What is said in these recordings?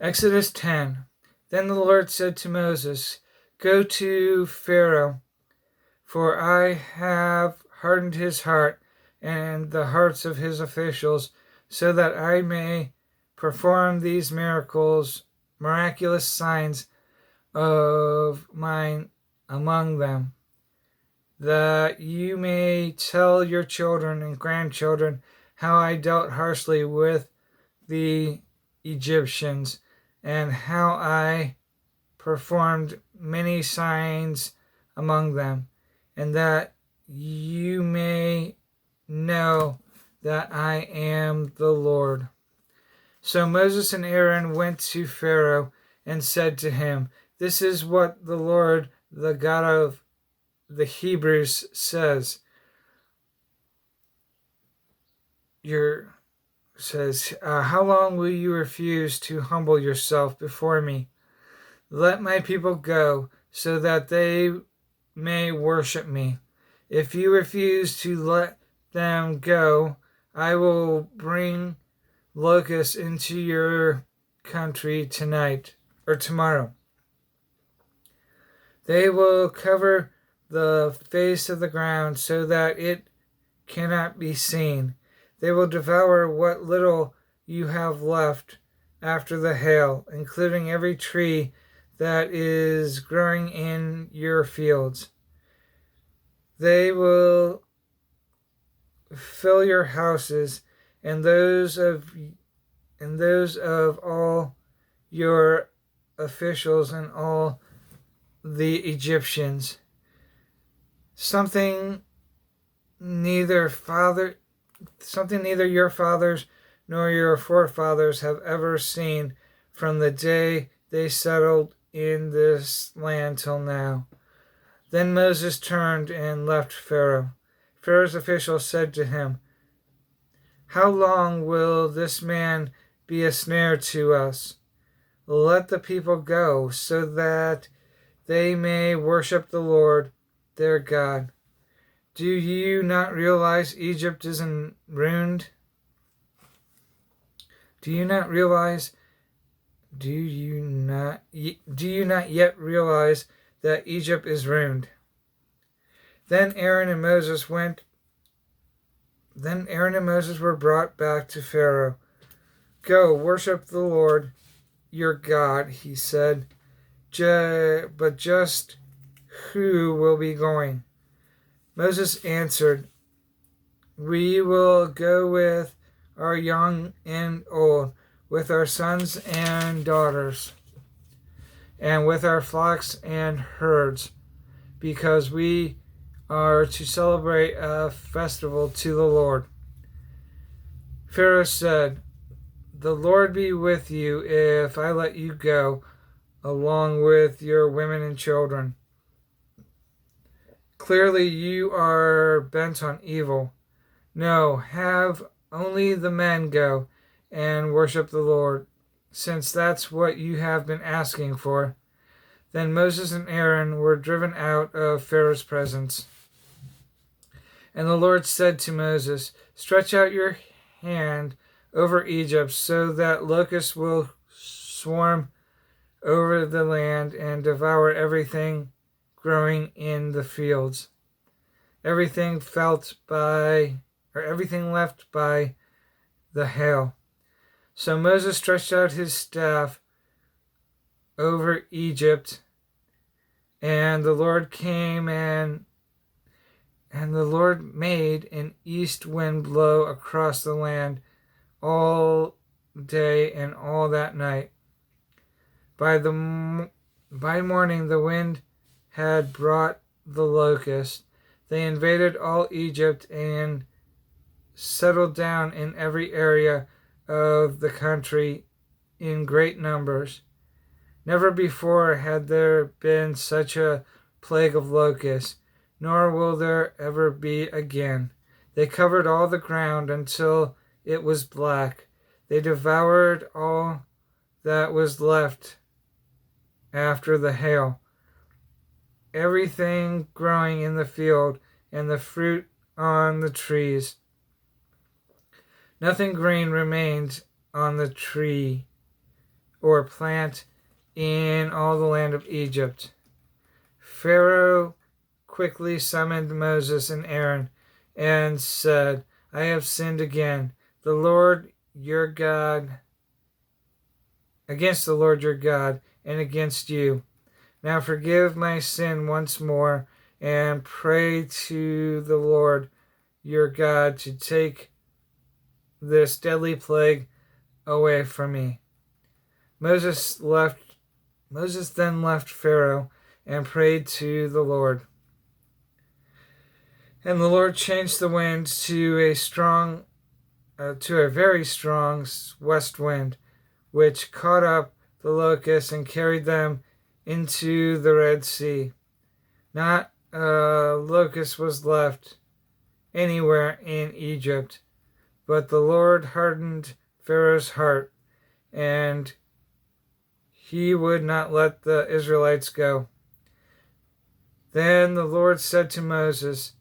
Exodus 10. Then the Lord said to Moses, "Go to Pharaoh, for I have hardened his heart and the hearts of his officials, so that I may perform these miraculous signs of mine among them, that you may tell your children and grandchildren how I dealt harshly with the Egyptians, and how I performed many signs among them, and that you may know that I am the Lord." So Moses and Aaron went to Pharaoh and said to him, "This is what the Lord, the God of the Hebrews, says. How long will you refuse to humble yourself before me? Let my people go, so that they may worship me. If you refuse to let them go, I will bring locusts into your country tonight or tomorrow. They will cover the face of the ground so that it cannot be seen. They will devour what little you have left after the hail, including every tree that is growing in your fields. They will fill your houses and those of all your officials and all the Egyptians. Something neither your fathers nor your forefathers have ever seen from the day they settled in this land till now." Then Moses turned and left Pharaoh. Pharaoh's officials said to him, "How long will this man be a snare to us? Let the people go, so that they may worship the Lord their God. Do you not realize Egypt is ruined? Do you not yet realize that Egypt is ruined?" Then Aaron and Moses were brought back to Pharaoh. "Go, worship the Lord your God," he said. "But just who will be going?" Moses answered, "We will go with our young and old, with our sons and daughters, and with our flocks and herds, because we are to celebrate a festival to the Lord." Pharaoh said, "The Lord be with you if I let you go, along with your women and children. Clearly you are bent on evil. No, have only the men go and worship the Lord, since that's what you have been asking for." Then Moses and Aaron were driven out of Pharaoh's presence. And the Lord said to Moses, "Stretch out your hand over Egypt, so that locusts will swarm over the land and devour everything growing in the fields, everything left by the hail." So Moses stretched out his staff over Egypt, and the Lord came and the Lord made an east wind blow across the land all day and all that night. By morning the wind had brought the locusts. They invaded all Egypt and settled down in every area of the country in great numbers. Never before had there been such a plague of locusts, nor will there ever be again. They covered all the ground until it was black. They devoured all that was left after the hail, everything growing in the field and the fruit on the trees. Nothing green remained on the tree or plant in all the land of Egypt. Pharaoh quickly summoned Moses and Aaron and said, I have sinned again. The Lord your God, against the Lord your God, and against you. Now forgive my sin once more, and pray to the Lord your God to take this deadly plague away from me. Moses then left Pharaoh and prayed to the Lord. And the Lord changed the wind to a very strong west wind, which caught up the locusts and carried them into the Red Sea. Not a locust was left anywhere in Egypt, but the Lord hardened Pharaoh's heart, and he would not let the Israelites go. Then the Lord said to Moses,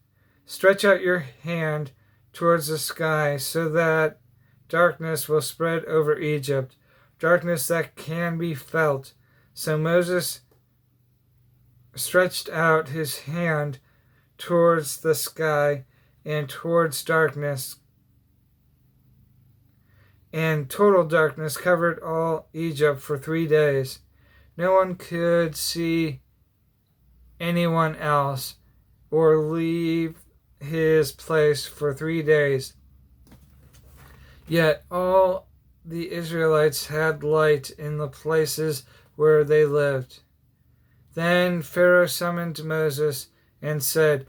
Stretch out your hand towards the sky so that darkness will spread over Egypt, darkness that can be felt. So Moses stretched out his hand towards the sky and towards darkness, and total darkness covered all Egypt for 3 days. No one could see anyone else or leave his place for 3 days. Yet all the Israelites had light in the places where they lived. Then Pharaoh summoned Moses and said,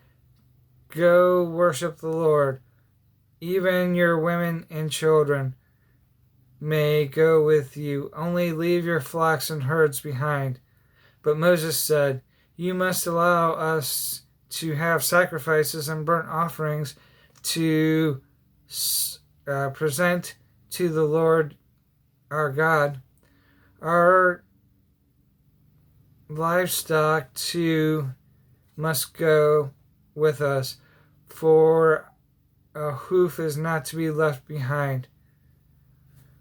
Go worship the Lord. Even your women and children may go with you. Only leave your flocks and herds behind. But Moses said, You must allow us to have sacrifices and burnt offerings to present to the Lord our God. Our livestock too must go with us, for a hoof is not to be left behind.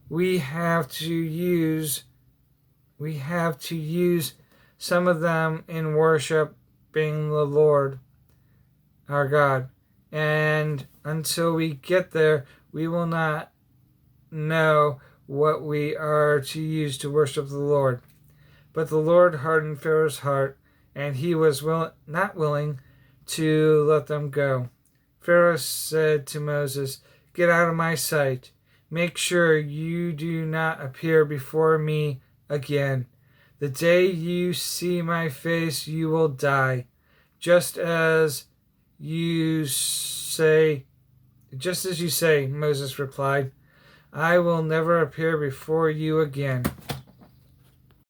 We have to use some of them in worshiping the Lord our God. And until we get there, we will not know what we are to use to worship the Lord. But the Lord hardened Pharaoh's heart, and he was not willing to let them go. Pharaoh said to Moses, Get out of my sight. Make sure you do not appear before me again. The day you see my face, you will die. Just as you say, Moses replied, I will never appear before you again.